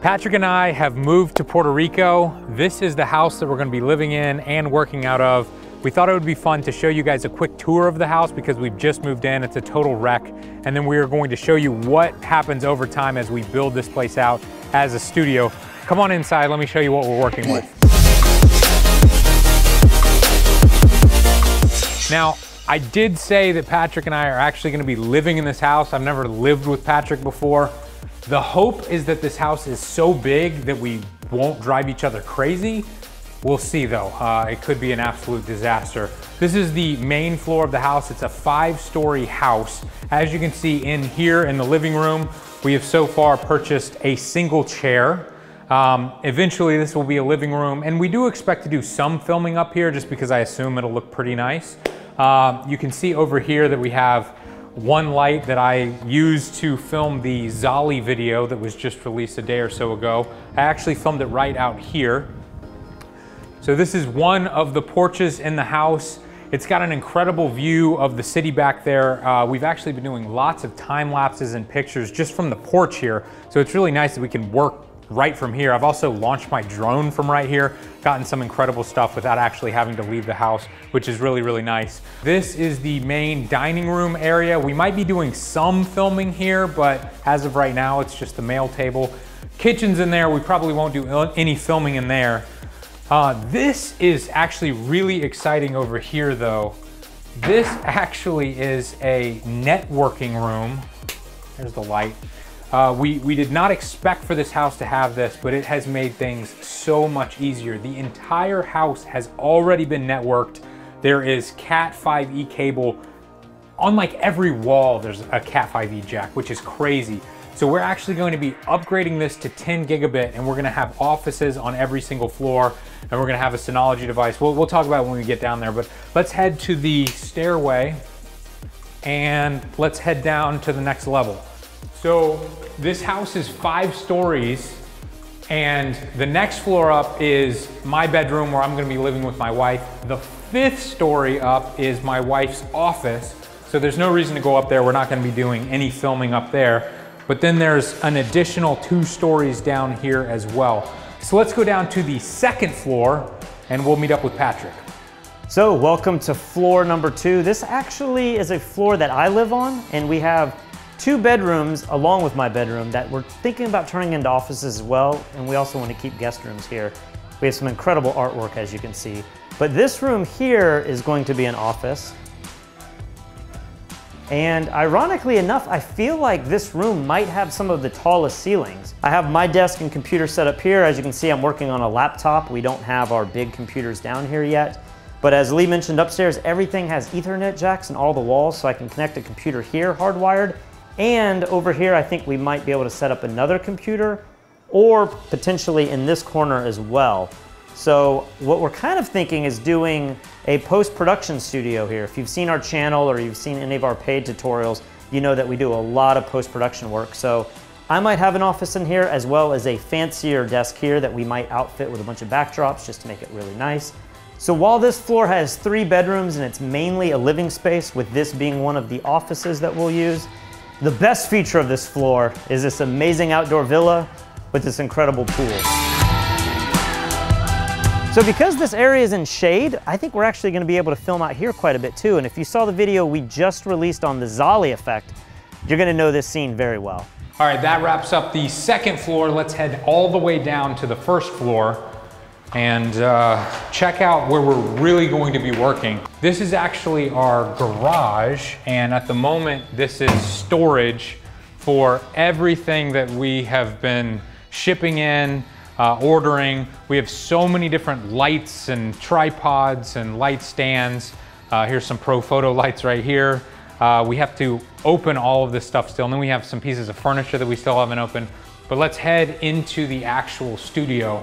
Patrick and I have moved to Puerto Rico. This is the house that we're gonna be living in and working out of. We thought it would be fun to show you guys a quick tour of the house because we've just moved in. It's a total wreck. And then we are going to show you what happens over time as we build this place out as a studio. Come on inside, let me show you what we're working with. Now, I did say that Patrick and I are actually gonna be living in this house. I've never lived with Patrick before. The hope is that this house is so big that we won't drive each other crazy. We'll see though, it could be an absolute disaster. This is the main floor of the house. It's a 5-story house. As you can see in here in the living room, we have so far purchased a single chair. Eventually this will be a living room, and we do expect to do some filming up here just because I assume it'll look pretty nice. You can see over here that we have one light that I used to film the Zolly video that was just released a day or so ago. I actually filmed it right out here. So this is one of the porches in the house. It's got an incredible view of the city back there. We've actually been doing lots of time lapses and pictures just from the porch here. So it's really nice that we can work right from here. I've also launched my drone from right here, gotten some incredible stuff without actually having to leave the house, which is really, really nice. This is the main dining room area. We might be doing some filming here, but as of right now, it's just the mail table. Kitchen's in there. We probably won't do any filming in there. This is actually really exciting over here though. This actually is a networking room. There's the light. We did not expect for this house to have this, but it has made things so much easier. The entire house has already been networked. There is Cat 5e cable. On like every wall, there's a Cat 5e jack, which is crazy. So we're actually going to be upgrading this to 10 gigabit, and we're gonna have offices on every single floor, and we're gonna have a Synology device. We'll talk about it when we get down there, but let's head to the stairway and let's head down to the next level. So this house is 5 stories, and the next floor up is my bedroom where I'm gonna be living with my wife. The 5th story up is my wife's office. So there's no reason to go up there. We're not gonna be doing any filming up there. But then there's an additional 2 stories down here as well. So let's go down to the 2nd floor and we'll meet up with Patrick. So welcome to floor number 2. This actually is a floor that I live on, and we have 2 bedrooms along with my bedroom that we're thinking about turning into offices as well. And we also want to keep guest rooms here. We have some incredible artwork, as you can see. But this room here is going to be an office. And ironically enough, I feel like this room might have some of the tallest ceilings. I have my desk and computer set up here. As you can see, I'm working on a laptop. We don't have our big computers down here yet. But as Lee mentioned upstairs, everything has Ethernet jacks in all the walls, so I can connect a computer here hardwired. And over here, I think we might be able to set up another computer, or potentially in this corner as well. So what we're kind of thinking is doing a post-production studio here. If you've seen our channel or you've seen any of our paid tutorials, you know that we do a lot of post-production work. So I might have an office in here, as well as a fancier desk here that we might outfit with a bunch of backdrops just to make it really nice. So while this floor has 3 bedrooms and it's mainly a living space, with this being one of the offices that we'll use, the best feature of this floor is this amazing outdoor villa with this incredible pool. So because this area is in shade, I think we're actually gonna be able to film out here quite a bit too. And if you saw the video we just released on the Zolly effect, you're gonna know this scene very well. All right, that wraps up the 2nd floor. Let's head all the way down to the 1st floor and check out where we're really going to be working. This is actually our garage, and at the moment, this is storage for everything that we have been shipping in, ordering. We have so many different lights and tripods and light stands. Here's some Pro Photo lights right here. We have to open all of this stuff still, and then we have some pieces of furniture that we still haven't opened. But let's head into the actual studio.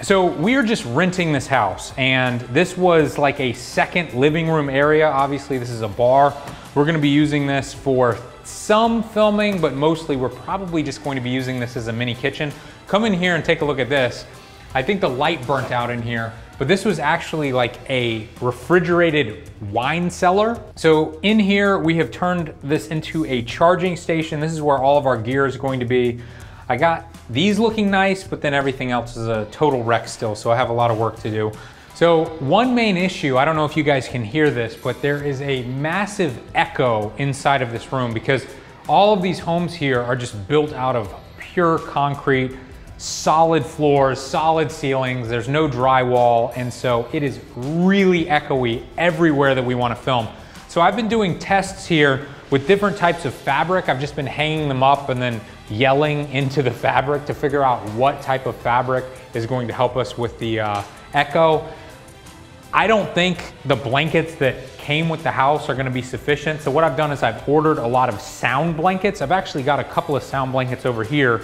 So we are just renting this house, and this was like a 2nd living room area. Obviously this is a bar. We're gonna be using this for some filming, but mostly we're probably just going to be using this as a mini kitchen. Come in here and take a look at this. I think the light burnt out in here, but this was actually like a refrigerated wine cellar. So in here, we have turned this into a charging station. This is where all of our gear is going to be. I got these looking nice, but then everything else is a total wreck still, so I have a lot of work to do. So one main issue, I don't know if you guys can hear this, but there is a massive echo inside of this room because all of these homes here are just built out of pure concrete, solid floors, solid ceilings, there's no drywall, and so it is really echoey everywhere that we want to film. So I've been doing tests here with different types of fabric. I've just been hanging them up and then yelling into the fabric to figure out what type of fabric is going to help us with the echo. I don't think the blankets that came with the house are gonna be sufficient. So what I've done is I've ordered a lot of sound blankets. I've actually got a couple of sound blankets over here.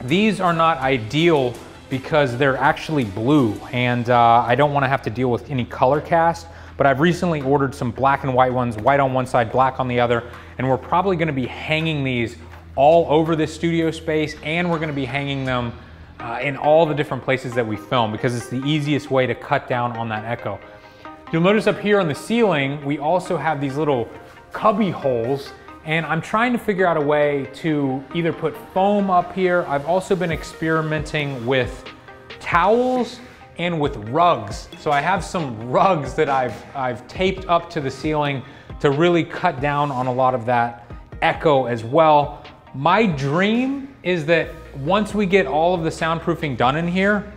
These are not ideal because they're actually blue and I don't wanna have to deal with any color cast, but I've recently ordered some black and white ones, white on one side, black on the other, and we're probably gonna be hanging these all over this studio space, and we're gonna be hanging them in all the different places that we film because it's the easiest way to cut down on that echo. You'll notice up here on the ceiling, we also have these little cubby holes, and I'm trying to figure out a way to either put foam up here. I've also been experimenting with towels and with rugs. So I have some rugs that I've taped up to the ceiling to really cut down on a lot of that echo as well. My dream is that once we get all of the soundproofing done in here,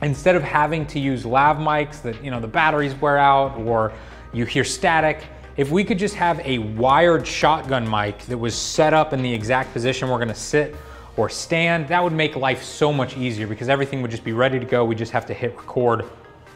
instead of having to use lav mics that, you know, the batteries wear out or you hear static, if we could just have a wired shotgun mic that was set up in the exact position we're gonna sit or stand, that would make life so much easier because everything would just be ready to go. We just have to hit record.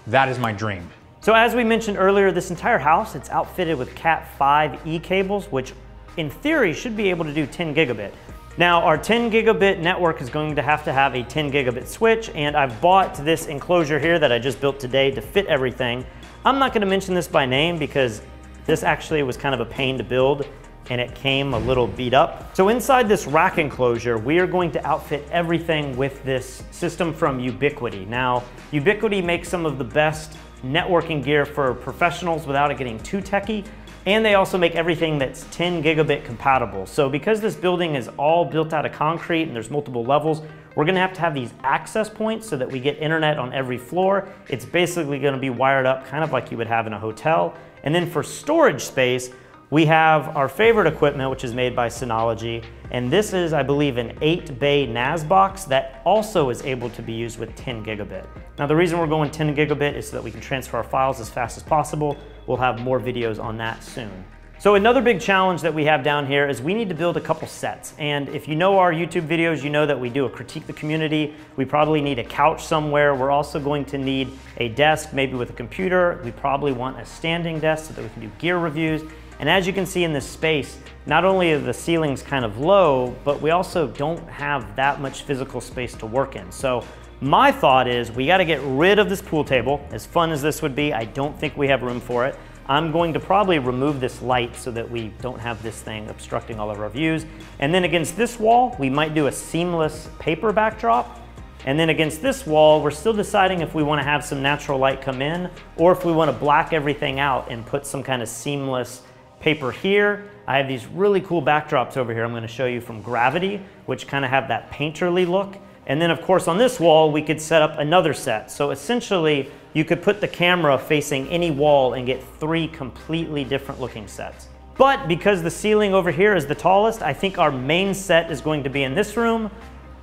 That is my dream. So as we mentioned earlier, this entire house, it's outfitted with Cat5e cables, which in theory should be able to do 10 gigabit. Now our 10 gigabit network is going to have a 10 gigabit switch, and I've bought this enclosure here that I just built today to fit everything. I'm not gonna mention this by name because this actually was kind of a pain to build and it came a little beat up. So inside this rack enclosure, we are going to outfit everything with this system from Ubiquiti. Now, Ubiquiti makes some of the best networking gear for professionals without it getting too techy. And they also make everything that's 10 gigabit compatible. So because this building is all built out of concrete and there's multiple levels, we're gonna have these access points so that we get internet on every floor. It's basically gonna be wired up kind of like you would have in a hotel. And then for storage space, we have our favorite equipment, which is made by Synology. And this is, I believe, an 8-bay NAS box that also is able to be used with 10 gigabit. Now the reason we're going 10 gigabit is so that we can transfer our files as fast as possible. We'll have more videos on that soon. So another big challenge that we have down here is we need to build a couple sets. And if you know our YouTube videos, you know that we do a critique the community. We probably need a couch somewhere. We're also going to need a desk, maybe with a computer. We probably want a standing desk so that we can do gear reviews. And as you can see in this space, not only are the ceilings kind of low, but we also don't have that much physical space to work in. So my thought is we gotta get rid of this pool table. As fun as this would be, I don't think we have room for it. I'm going to probably remove this light so that we don't have this thing obstructing all of our views. And then against this wall, we might do a seamless paper backdrop. And then against this wall, we're still deciding if we wanna have some natural light come in or if we wanna black everything out and put some kind of seamless paper here. I have these really cool backdrops over here I'm gonna show you from Gravity, which kind of have that painterly look. And then of course on this wall, we could set up another set. So essentially, you could put the camera facing any wall and get 3 completely different looking sets. But because the ceiling over here is the tallest, I think our main set is going to be in this room.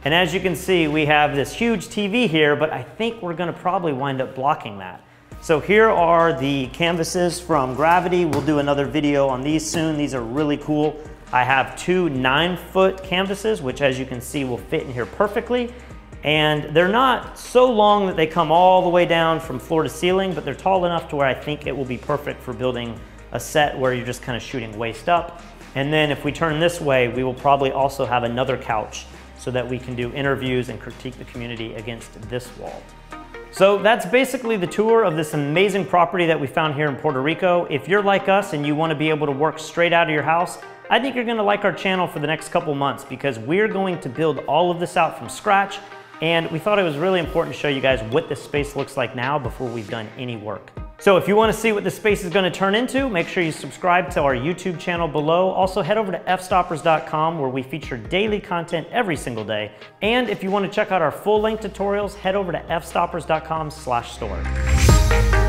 And as you can see, we have this huge TV here, but I think we're gonna probably wind up blocking that. So here are the canvases from Gravity. We'll do another video on these soon. These are really cool. I have 2 9-foot canvases, which as you can see will fit in here perfectly. And they're not so long that they come all the way down from floor to ceiling, but they're tall enough to where I think it will be perfect for building a set where you're just kind of shooting waist up. And then if we turn this way, we will probably also have another couch so that we can do interviews and critique the community against this wall. So that's basically the tour of this amazing property that we found here in Puerto Rico. If you're like us and you want to be able to work straight out of your house, I think you're going to like our channel for the next couple months because we're going to build all of this out from scratch. And we thought it was really important to show you guys what this space looks like now before we've done any work. So if you want to see what this space is going to turn into, make sure you subscribe to our YouTube channel below. Also head over to fstoppers.com where we feature daily content every single day. And if you want to check out our full-length tutorials, head over to fstoppers.com/store.